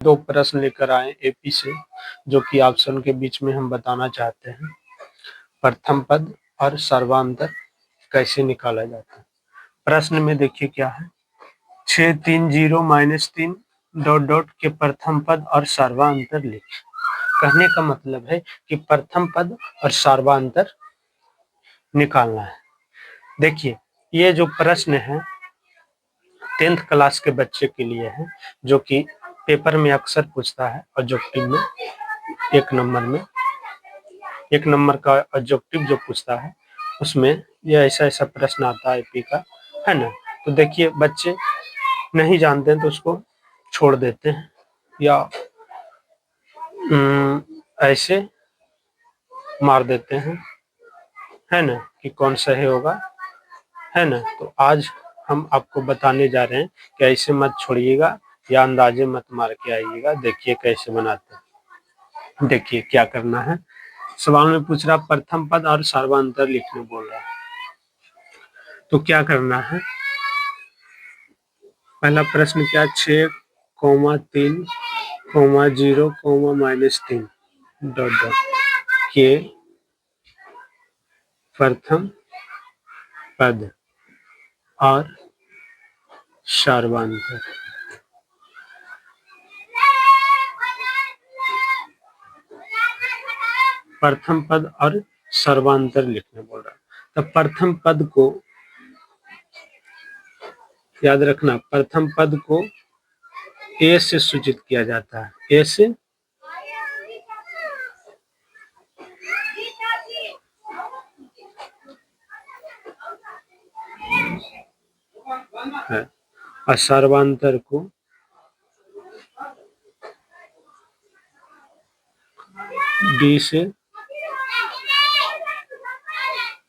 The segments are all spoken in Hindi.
दो प्रश्न लेकर आए एपी से, जो कि ऑप्शन के बीच में हम बताना चाहते हैं। प्रथम पद और सर्वांतर कैसे निकाला जाता है। प्रश्न में देखिए क्या है, 630 - 3 ... के प्रथम पद और सर्वांतर लिखें। कहने का मतलब है कि प्रथम पद और सर्वांतर निकालना है। देखिए, ये जो प्रश्न है 10th क्लास के बच्चे के लिए है, जो कि पेपर में अक्सर पूछता है। ऑब्जेक्टिव में एक नंबर का ऑब्जेक्टिव जो पूछता है उसमें ये ऐसा प्रश्न आता है एपी का, है ना। तो देखिए, बच्चे नहीं जानते हैं तो उसको छोड़ देते हैं या ऐसे मार देते हैं, है ना, कि कौन सही होगा, है ना। तो आज हम आपको बताने जा रहे हैं कि ऐसे मत छोड़िएगा या अंदाजे मत मार के आइएगा। देखिए कैसे बनाते हैं। देखिए क्या करना है। सवाल में पूछ रहा प्रथम पद और सर्वांतर लिखने बोल रहा है, तो क्या करना है। पहला प्रश्न क्या, 6,3, 0, -3 ... के प्रथम पद और सर्वांतर। प्रथम पद और सर्वांतर लिखने बोल रहा है। तो प्रथम पद को याद रखना, प्रथम पद को ए से सूचित किया जाता है। ए से है और सर्वांतर को डी से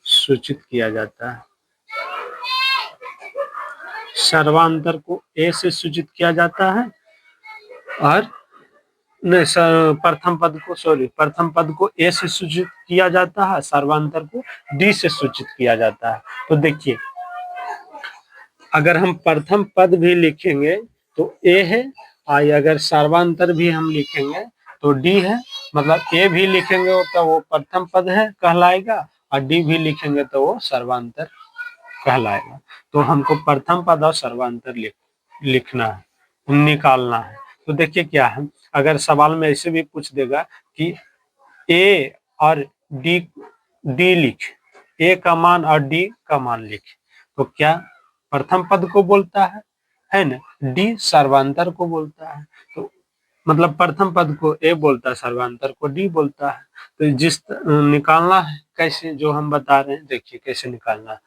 सूचित किया जाता है। सर्वांतर को ए से सूचित किया जाता है और नहीं, प्रथम पद को ए से सूचित किया जाता है, सर्वांतर को डी से सूचित किया जाता है। तो देखिए, अगर हम प्रथम पद भी लिखेंगे तो ए है, और अगर सर्वांतर भी हम लिखेंगे तो डी है। मतलब ए भी लिखेंगे तो वो प्रथम पद है कहलाएगा, और डी भी लिखेंगे तो वो सर्वांतर कहलाएगा। तो हमको प्रथम पद और सर्वांतर लिखना है, निकालना है। तो देखिए क्या है, अगर सवाल में ऐसे भी पूछ देगा कि ए और डी लिख, ए का मान और डी का मान लिख, तो क्या प्रथम पद को बोलता है ना, डी सर्वांतर को बोलता है। तो मतलब प्रथम पद को ए बोलता है, सर्वांतर को डी बोलता है। तो जिस निकालना है कैसे, जो हम बता रहे हैं, देखिए कैसे निकालना है।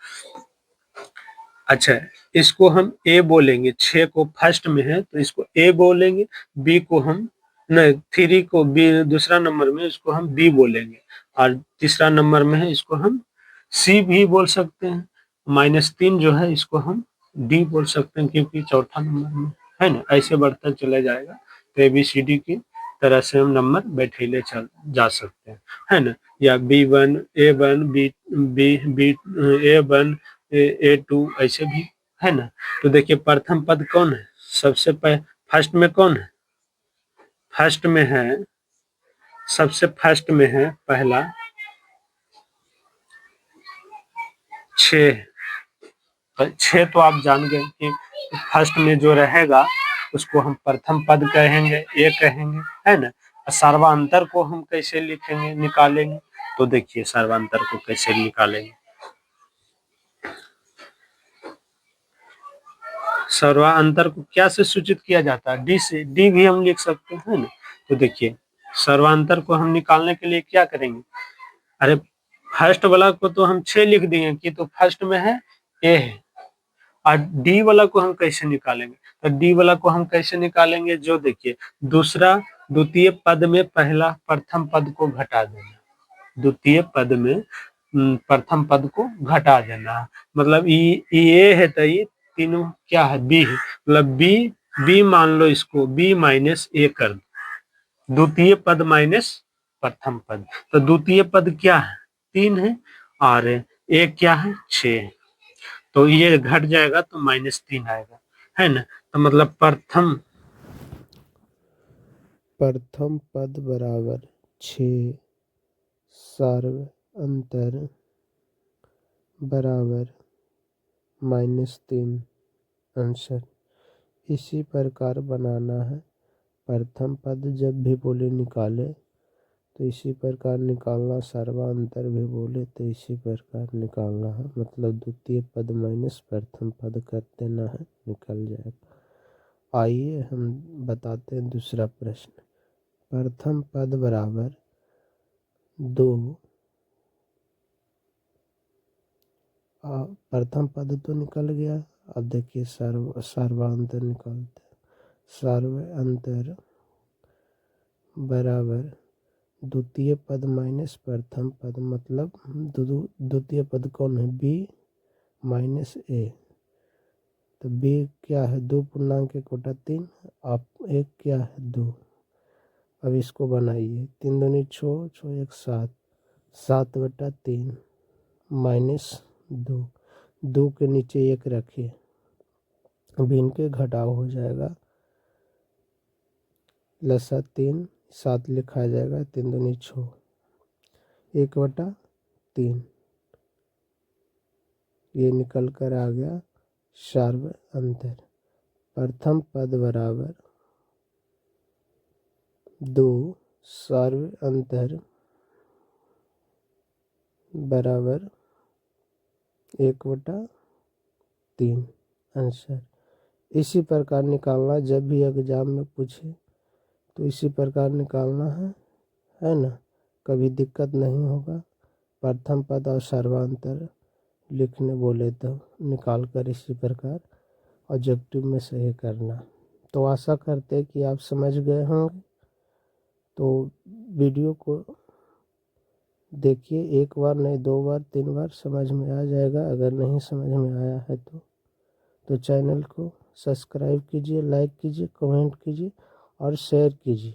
अच्छा, इसको हम ए बोलेंगे, 6 को फर्स्ट में है तो इसको ए बोलेंगे, बी को हम नहीं, 3 को बी दूसरा नंबर में, इसको हम बी बोलेंगे, और तीसरा नंबर में है इसको हम सी भी बोल सकते हैं। -3 जो है इसको हम डी बोल सकते हैं, क्योंकि चौथा नंबर में है ना। ऐसे बढ़ता चला जाएगा, तो ABCD की तरह से हम नंबर बैठेले चल जा सकते हैं, है ना। या B1 A1 B A1 A2 ऐसे भी, है ना। तो देखिए प्रथम पद कौन है, सबसे फर्स्ट में कौन है, फर्स्ट में है, सबसे फर्स्ट में है पहला 6। 6 तो आप जान गए कि फर्स्ट में जो रहेगा उसको हम प्रथम पद कहेंगे, ए कहेंगे, है ना। सर्वांतर को हम कैसे लिखेंगे, निकालेंगे, तो देखिए सर्वांतर को कैसे निकालेंगे। सर्वांतर को क्या से सूचित किया जाता है, डी से। डी भी हम लिख सकते हैं ना। तो देखिए सर्वांतर को हम निकालने के लिए क्या करेंगे, अरे फर्स्ट वाला को तो हम 6 लिख दिए कि तो फर्स्ट में है ए है, और डी वाला को हम कैसे निकालेंगे, तो डी वाला को हम कैसे निकालेंगे, जो देखिए द्वितीय पद में पहला प्रथम पद को घटा देना, द्वितीय पद में प्रथम पद को घटा देना। मतलब ये है तो ये तीनों क्या है, बी है, मतलब बी मान लो, इसको बी -a कर दो, द्वितीय पद माइनस प्रथम पद। तो द्वितीय पद क्या है, 3 है, और ए क्या है, 6 है। तो ये घट जाएगा तो -3 आएगा, है ना। तो मतलब प्रथम प्रथम पद बराबर 6, सर्व अंतर बराबर -3। आंसर इसी प्रकार बनाना है। प्रथम पद जब भी बोले निकाले तो इसी प्रकार निकालना, सर्वांतर भी बोले तो इसी प्रकार निकालना है। मतलब द्वितीय पद माइनस प्रथम पद कर देना है, निकल जाएगा। आइए हम बताते हैं दूसरा प्रश्न। प्रथम पद बराबर 2, प्रथम पद तो निकल गया। अब देखिए सर्वांतर निकालते हैं। सर्व अंतर बराबर द्वितीय पद माइनस प्रथम पद, मतलब द्वितीय पद कौन है? बी माइनस ए। तो बी क्या है? 2 पूर्णांक 1 बटा 3, आप 1 क्या है? 2। अब इसको बनाइए। 3 दूनी 6, 6 1 7, 7 बटा 3 माइनस 2। 2 के नीचे 1 रखिए, अब इनके घटाव हो जाएगा। लसा 3, 7 लिखा जाएगा। 3 दूनी 6, 1 बटा 3, ये निकल कर आ गया सर्व अंतर। प्रथम पद बराबर 2, सर्व अंतर बराबर 1 बटा 3। आंसर इसी प्रकार निकालना, जब भी एग्जाम में पूछे तो इसी प्रकार निकालना है ना, कभी दिक्कत नहीं होगा। प्रथम पद और सर्वांतर लिखने बोले तो निकाल कर इसी प्रकार ऑब्जेक्टिव में सही करना। तो आशा करते हैं कि आप समझ गए होंगे। तो वीडियो को देखिए, 1 बार नहीं 2 बार 3 बार समझ में आ जाएगा। अगर नहीं समझ में आया है तो चैनल को सब्सक्राइब कीजिए, लाइक कीजिए, कमेंट कीजिए और शेयर कीजिए।